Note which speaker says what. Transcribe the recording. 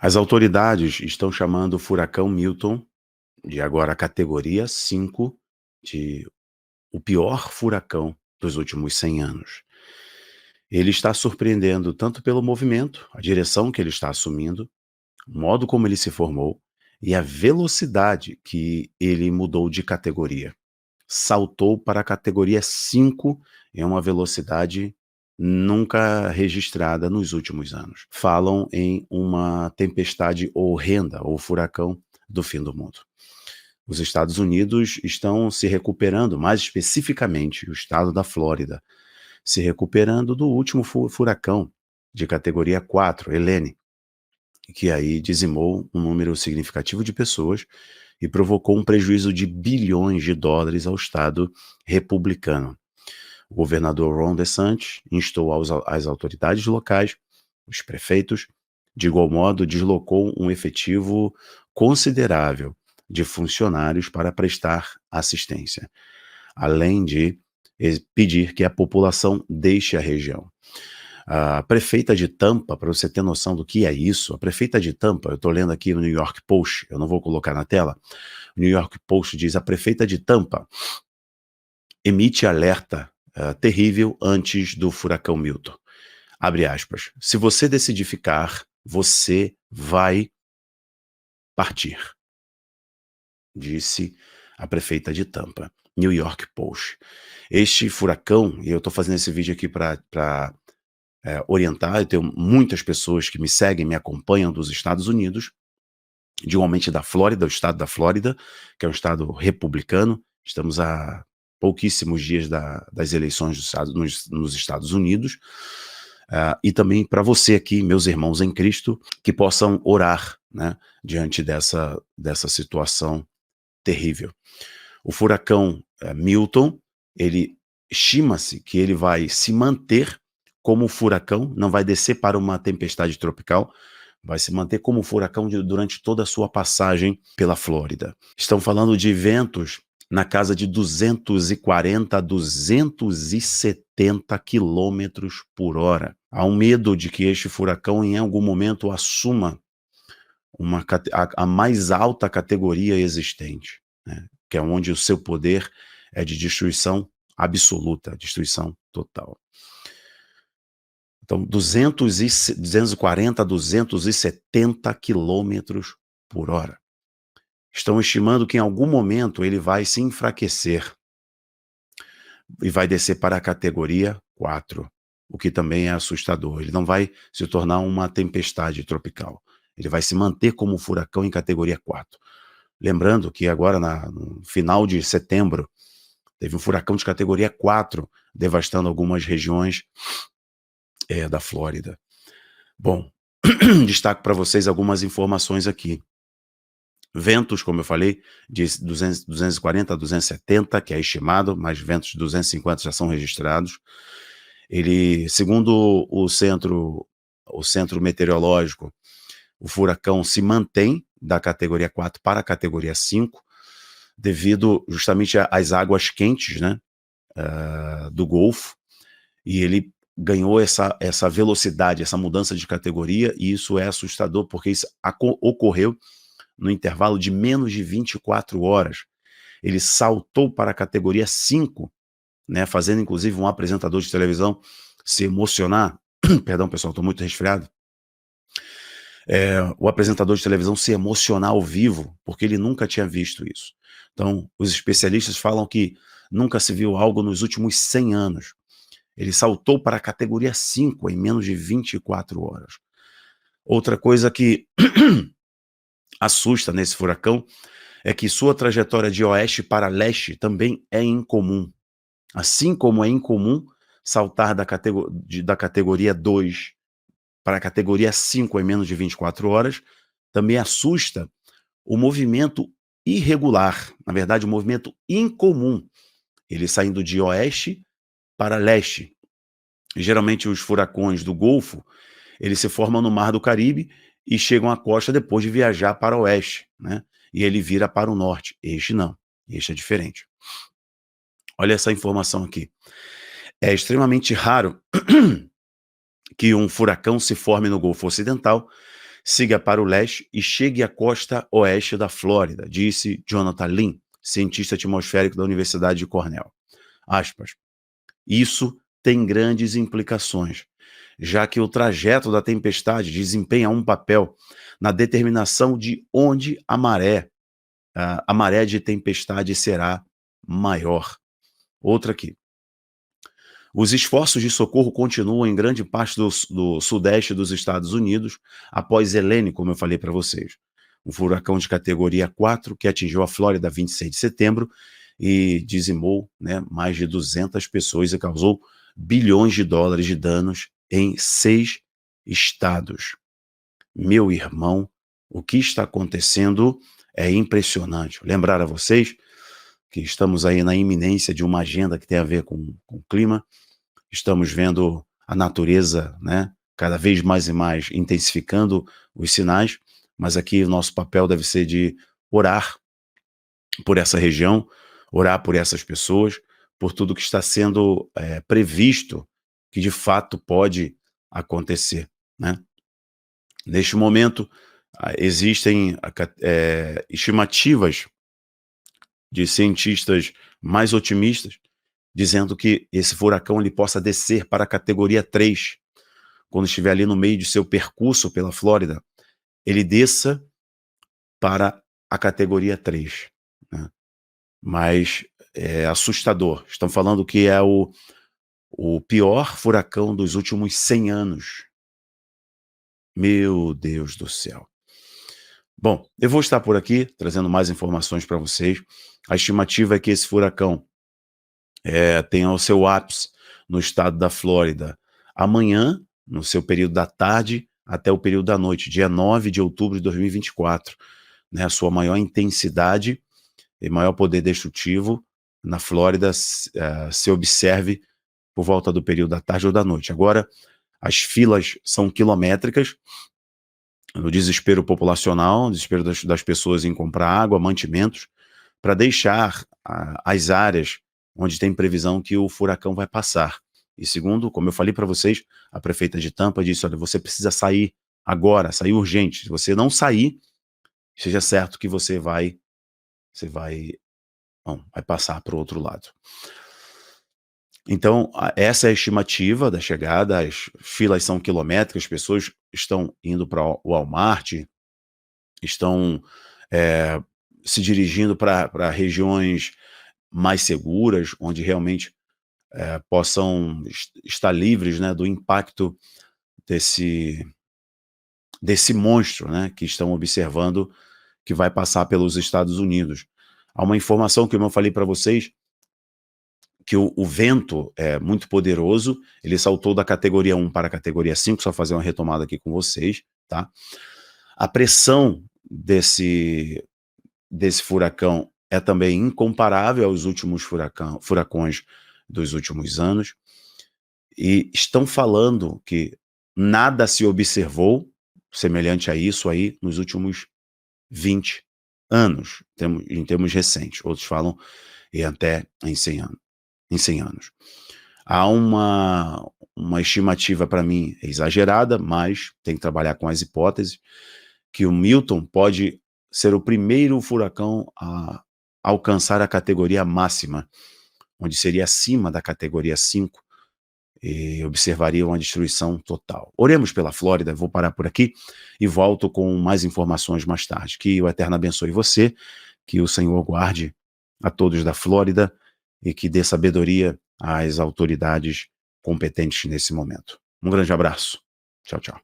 Speaker 1: As autoridades estão chamando o furacão Milton, de agora a categoria 5, de o pior furacão dos últimos 100 anos. Ele está surpreendendo tanto pelo movimento, a direção que ele está assumindo, o modo como ele se formou e a velocidade que ele mudou de categoria. Saltou para a categoria 5 em uma velocidade nunca registrada nos últimos anos. Falam em uma tempestade horrenda ou furacão do fim do mundo. Os Estados Unidos estão se recuperando, mais especificamente o estado da Flórida, se recuperando do último furacão de categoria 4, Helene, que aí dizimou um número significativo de pessoas e provocou um prejuízo de bilhões de dólares ao estado republicano. O governador Ron DeSantis instou as autoridades locais, os prefeitos, de igual modo deslocou um efetivo considerável de funcionários para prestar assistência, além de pedir que a população deixe a região. A prefeita de Tampa, para você ter noção do que é isso, a prefeita de Tampa, eu estou lendo aqui no New York Post, eu não vou colocar na tela, o New York Post diz: a prefeita de Tampa emite alerta terrível antes do furacão Milton. Abre aspas. Se você decidir ficar, você vai partir, disse a prefeita de Tampa. New York Post. Este furacão, e eu estou fazendo esse vídeo aqui para orientar, eu tenho muitas pessoas que me seguem, me acompanham dos Estados Unidos, igualmente da Flórida, o estado da Flórida, que é um estado republicano. Estamos a pouquíssimos dias das eleições nos Estados Unidos. E também para você aqui, meus irmãos em Cristo, que possam orar, né, diante dessa situação terrível. O furacão Milton, ele estima-se que ele vai se manter como furacão, não vai descer para uma tempestade tropical, vai se manter como furacão durante toda a sua passagem pela Flórida. Estão falando de ventos na casa de 240 a 270 quilômetros por hora. Há um medo de que este furacão em algum momento assuma a mais alta categoria existente, né? Que é onde o seu poder é de destruição absoluta, destruição total. Então, 240 a 270 quilômetros por hora. Estão estimando que em algum momento ele vai se enfraquecer e vai descer para a categoria 4, o que também é assustador. Ele não vai se tornar uma tempestade tropical. Ele vai se manter como furacão em categoria 4. Lembrando que agora, no final de setembro, teve um furacão de categoria 4 devastando algumas regiões da Flórida. Bom, destaco para vocês algumas informações aqui. Ventos, como eu falei, de 240 a 270, que é estimado, mas ventos de 250 já são registrados. Ele, segundo o centro meteorológico, o furacão se mantém da categoria 4 para a categoria 5, devido justamente às águas quentes, né, do Golfo, e ele ganhou essa velocidade, essa mudança de categoria, e isso é assustador, porque isso ocorreu no intervalo de menos de 24 horas. Ele saltou para a categoria 5, né, fazendo inclusive um apresentador de televisão se emocionar. Perdão, pessoal, estou muito resfriado. O apresentador de televisão se emocionar ao vivo, porque ele nunca tinha visto isso. Então, os especialistas falam que nunca se viu algo nos últimos 100 anos. Ele saltou para a categoria 5 em menos de 24 horas. Outra coisa que assusta nesse furacão é que sua trajetória de oeste para leste também é incomum. Assim como é incomum saltar da categoria 2 para a categoria 5 em menos de 24 horas, também assusta o movimento irregular, na verdade, o movimento incomum, ele saindo de oeste para leste. Geralmente os furacões do Golfo, eles se formam no Mar do Caribe e chegam à costa depois de viajar para o oeste, né? E ele vira para o norte. Este não, este é diferente. Olha essa informação aqui. É extremamente raro que um furacão se forme no Golfo Ocidental Siga para o leste e chegue à costa oeste da Flórida, disse Jonathan Lin, cientista atmosférico da Universidade de Cornell. Aspas. Isso tem grandes implicações, já que o trajeto da tempestade desempenha um papel na determinação de onde a maré de tempestade será maior. Outra aqui. Os esforços de socorro continuam em grande parte do sudeste dos Estados Unidos após Helene, como eu falei para vocês. Um furacão de categoria 4 que atingiu a Flórida 26 de setembro e dizimou, né, mais de 200 pessoas e causou bilhões de dólares de danos em 6 estados. Meu irmão, o que está acontecendo é impressionante. Lembrar a vocês que estamos aí na iminência de uma agenda que tem a ver com o clima. Estamos vendo a natureza, né, cada vez mais e mais intensificando os sinais, mas aqui o nosso papel deve ser de orar por essa região, orar por essas pessoas, por tudo que está sendo previsto, que de fato pode acontecer, né? Neste momento, existem estimativas de cientistas mais otimistas, dizendo que esse furacão ele possa descer para a categoria 3, quando estiver ali no meio de seu percurso pela Flórida, ele desça para a categoria 3, né? Mas é assustador. Estão falando que é o pior furacão dos últimos 100 anos. Meu Deus do céu. Bom, eu vou estar por aqui trazendo mais informações para vocês. A estimativa é que esse furacão tenha o seu ápice no estado da Flórida amanhã, no seu período da tarde, até o período da noite, dia 9 de outubro de 2024. Né, a sua maior intensidade e maior poder destrutivo na Flórida se observe por volta do período da tarde ou da noite. Agora, as filas são quilométricas, no desespero populacional, desespero das pessoas em comprar água, mantimentos, para deixar as áreas onde tem previsão que o furacão vai passar. E segundo, como eu falei para vocês, a prefeita de Tampa disse, olha, você precisa sair agora, sair urgente. Se você não sair, seja certo que você vai passar para o outro lado. Então, essa é a estimativa da chegada, as filas são quilométricas, as pessoas estão indo para o Walmart, estão se dirigindo para regiões mais seguras, onde realmente possam estar livres, né, do impacto desse monstro, né, que estão observando que vai passar pelos Estados Unidos. Há uma informação que eu falei para vocês, que o vento é muito poderoso, ele saltou da categoria 1 para a categoria 5, só fazer uma retomada aqui com vocês, tá? A pressão desse furacão é também incomparável aos últimos furacões dos últimos anos, e estão falando que nada se observou semelhante a isso aí nos últimos 20 anos, em termos recentes. Outros falam e até em 100 anos. Há uma estimativa, para mim, exagerada, mas tem que trabalhar com as hipóteses, que o Milton pode ser o primeiro furacão a alcançar a categoria máxima, onde seria acima da categoria 5, e observaria uma destruição total. Oremos pela Flórida, vou parar por aqui e volto com mais informações mais tarde. Que o Eterno abençoe você, que o Senhor guarde a todos da Flórida e que dê sabedoria às autoridades competentes nesse momento. Um grande abraço. Tchau, tchau.